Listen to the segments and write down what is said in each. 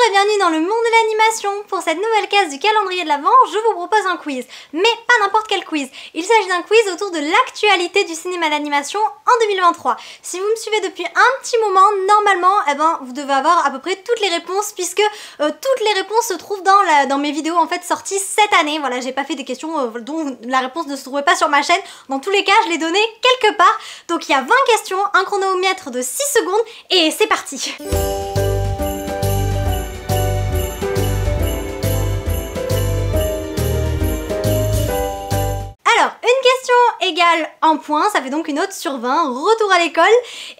et bienvenue dans le monde de l'animation. Pour cette nouvelle case du calendrier de l'Avent, je vous propose un quiz. Mais pas n'importe quel quiz. Il s'agit d'un quiz autour de l'actualité du cinéma d'animation en 2023. Si vous me suivez depuis un petit moment, normalement, vous devez avoir à peu près toutes les réponses, puisque toutes les réponses se trouvent dans mes vidéos en fait sorties cette année. Voilà, j'ai pas fait des questions dont la réponse ne se trouvait pas sur ma chaîne. Dans tous les cas, je l'ai donné quelque part. Donc il y a 20 questions, un chronomètre de 6 secondes et c'est parti. Alors, une question égale un point, ça fait donc une note sur 20, retour à l'école.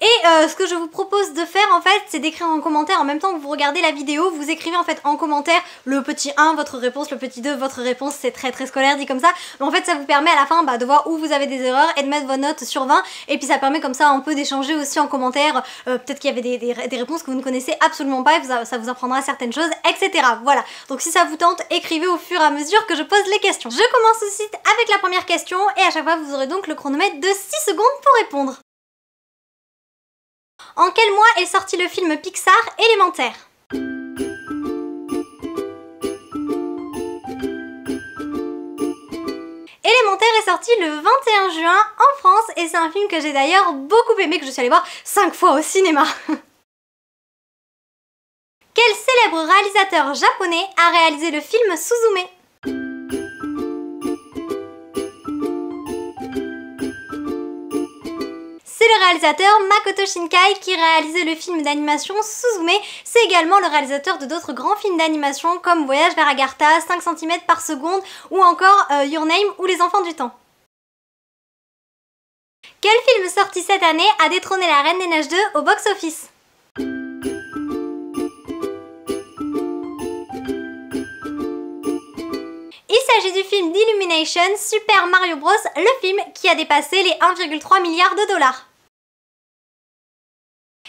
Et ce que je vous propose de faire en fait, c'est d'écrire en commentaire en même temps que vous regardez la vidéo. Vous écrivez en fait en commentaire le petit 1, votre réponse, le petit 2, votre réponse. C'est très scolaire dit comme ça. Mais en fait, ça vous permet à la fin de voir où vous avez des erreurs et de mettre vos notes sur 20. Et puis ça permet comme ça un peu d'échanger aussi en commentaire. Peut-être qu'il y avait des réponses que vous ne connaissez absolument pas et ça vous apprendra certaines choses, etc. Voilà, donc si ça vous tente, écrivez au fur et à mesure que je pose les questions. Je commence tout de suite avec la première question et à chaque fois vous aurez donc le chronomètre de 6 secondes pour répondre. En quel mois est sorti le film Pixar Élémentaire? Élémentaire est sorti le 21 juin en France et c'est un film que j'ai d'ailleurs beaucoup aimé, que je suis allée voir 5 fois au cinéma. Quel célèbre réalisateur japonais a réalisé le film Suzume? C'est le réalisateur Makoto Shinkai qui réalisait le film d'animation Suzume. C'est également le réalisateur de d'autres grands films d'animation comme Voyage vers Agartha, 5 cm par seconde ou encore Your Name ou Les Enfants du Temps. Quel film sorti cette année a détrôné La Reine des Neiges 2 au box-office? Il s'agit du film d'Illumination Super Mario Bros, le film qui a dépassé les 1,3 milliard de dollars.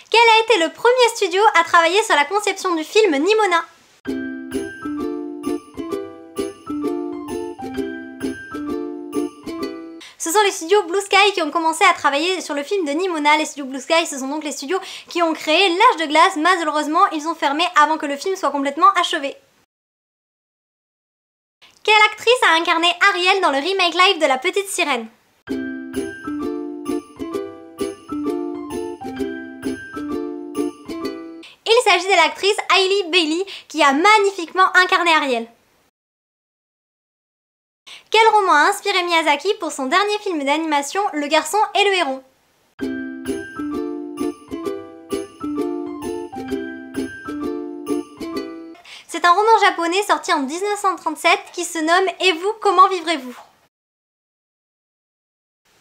Quel a été le premier studio à travailler sur la conception du film Nimona? Ce sont les studios Blue Sky qui ont commencé à travailler sur le film de Nimona. Les studios Blue Sky, ce sont donc les studios qui ont créé L'Âge de glace. Malheureusement, ils ont fermé avant que le film soit complètement achevé. Quelle actrice a incarné Ariel dans le remake live de La Petite Sirène? Il s'agit de l'actrice Hailey Bailey qui a magnifiquement incarné Ariel. Quel roman a inspiré Miyazaki pour son dernier film d'animation Le Garçon et le Héron? C'est un roman japonais sorti en 1937 qui se nomme « Et vous, comment vivrez-vous »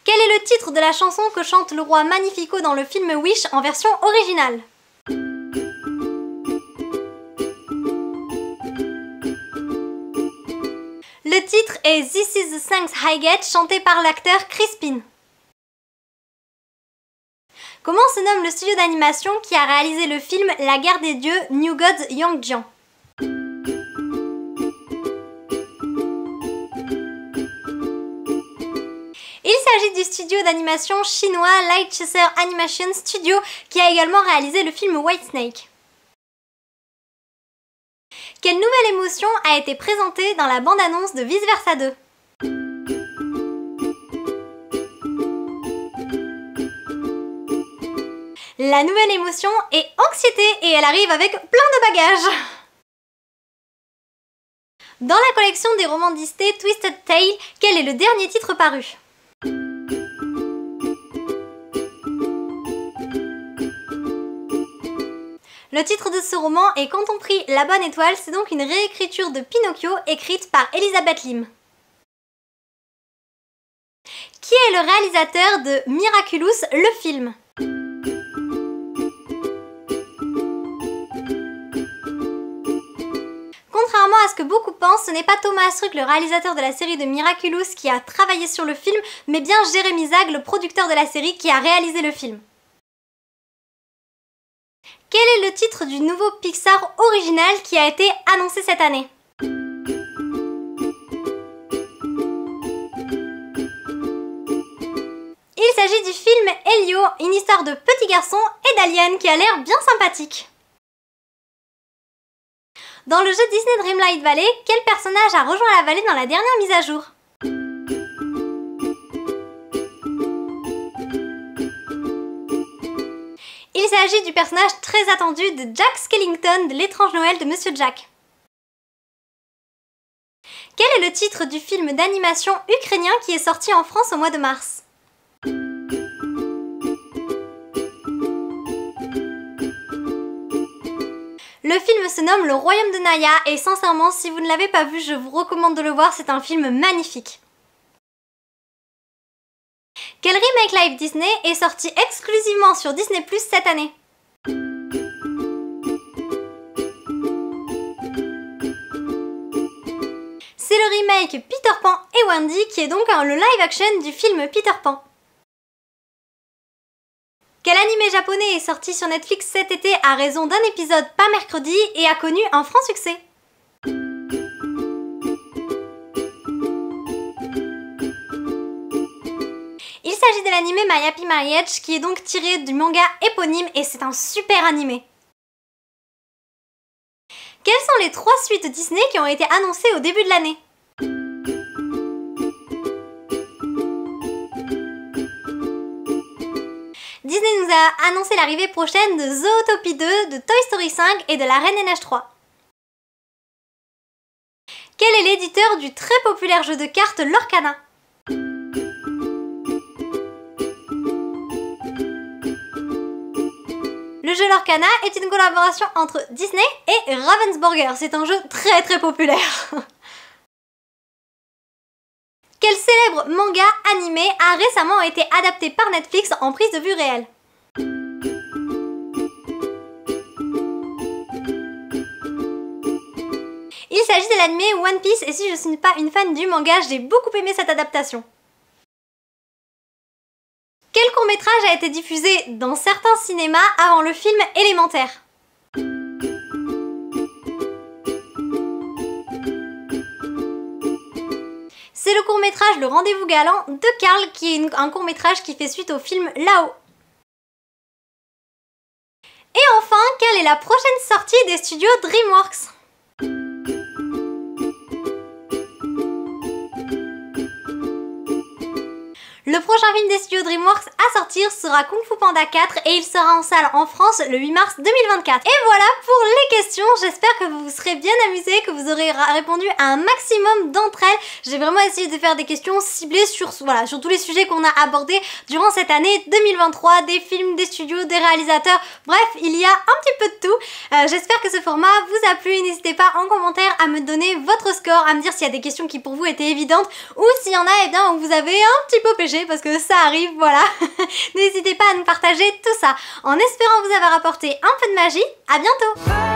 Quel est le titre de la chanson que chante le roi Magnifico dans le film Wish en version originale? Le titre est This is the Thanks I Get, chanté par l'acteur Crispin. Comment se nomme le studio d'animation qui a réalisé le film La Guerre des Dieux, New Gods Yongjian? Il s'agit du studio d'animation chinois Lightchaser Animation Studio qui a également réalisé le film Whitesnake. Quelle nouvelle émotion a été présentée dans la bande-annonce de Vice Versa 2? La nouvelle émotion est anxiété et elle arrive avec plein de bagages. Dans la collection des romans Disney Twisted Tale, quel est le dernier titre paru? Le titre de ce roman est Quand on prit la bonne étoile, c'est donc une réécriture de Pinocchio écrite par Elizabeth Lim. Qui est le réalisateur de Miraculous, le film? Contrairement à ce que beaucoup pensent, ce n'est pas Thomas Ruck, le réalisateur de la série de Miraculous, qui a travaillé sur le film, mais bien Jérémy Zag, le producteur de la série, qui a réalisé le film. Quel est le titre du nouveau Pixar original qui a été annoncé cette année? Il s'agit du film Elio, une histoire de petit garçon et d'alien qui a l'air bien sympathique. Dans le jeu Disney Dreamlight Valley, quel personnage a rejoint la vallée dans la dernière mise à jour? Il s'agit du personnage très attendu de Jack Skellington de L'étrange Noël de Monsieur Jack. Quel est le titre du film d'animation ukrainien qui est sorti en France au mois de mars? Le film se nomme Le Royaume de Naya et sincèrement, si vous ne l'avez pas vu, je vous recommande de le voir, c'est un film magnifique. Quel remake live Disney est sorti exclusivement sur Disney+ cette année? C'est le remake Peter Pan et Wendy qui est donc le live action du film Peter Pan. Quel animé japonais est sorti sur Netflix cet été à raison d'un épisode par mercredi et a connu un franc succès? Il s'agit de l'animé My Happy Marriage qui est donc tiré du manga éponyme et c'est un super animé. Quelles sont les 3 suites Disney qui ont été annoncées au début de l'année? Disney nous a annoncé l'arrivée prochaine de Zootopie 2, de Toy Story 5 et de La Reine des Neiges 3. Quel est l'éditeur du très populaire jeu de cartes Lorcana? Le jeu Lorcana est une collaboration entre Disney et Ravensburger. C'est un jeu très populaire. Quel célèbre manga animé a récemment été adapté par Netflix en prise de vue réelle? Il s'agit de l'animé One Piece et si je ne suis pas une fan du manga, j'ai beaucoup aimé cette adaptation. Quel court-métrage a été diffusé dans certains cinémas avant le film Élémentaire? C'est le court-métrage Le Rendez-vous Galant de Karl qui est un court-métrage qui fait suite au film Là-haut. Et enfin, quelle est la prochaine sortie des studios DreamWorks? Le prochain film des studios DreamWorks à sortir sera Kung Fu Panda 4 et il sera en salle en France le 8 mars 2024. Et voilà pour les questions, j'espère que vous vous serez bien amusés, que vous aurez répondu à un maximum d'entre elles. J'ai vraiment essayé de faire des questions ciblées sur tous les sujets qu'on a abordés durant cette année 2023, des films, des studios, des réalisateurs, bref, il y a un petit peu de tout. J'espère que ce format vous a plu, n'hésitez pas en commentaire à me donner votre score, à me dire s'il y a des questions qui pour vous étaient évidentes ou s'il y en a eh bien, où vous avez un petit peu péché parce que ça arrive, voilà. N'hésitez pas à nous partager tout ça. En espérant vous avoir apporté un peu de magie, à bientôt!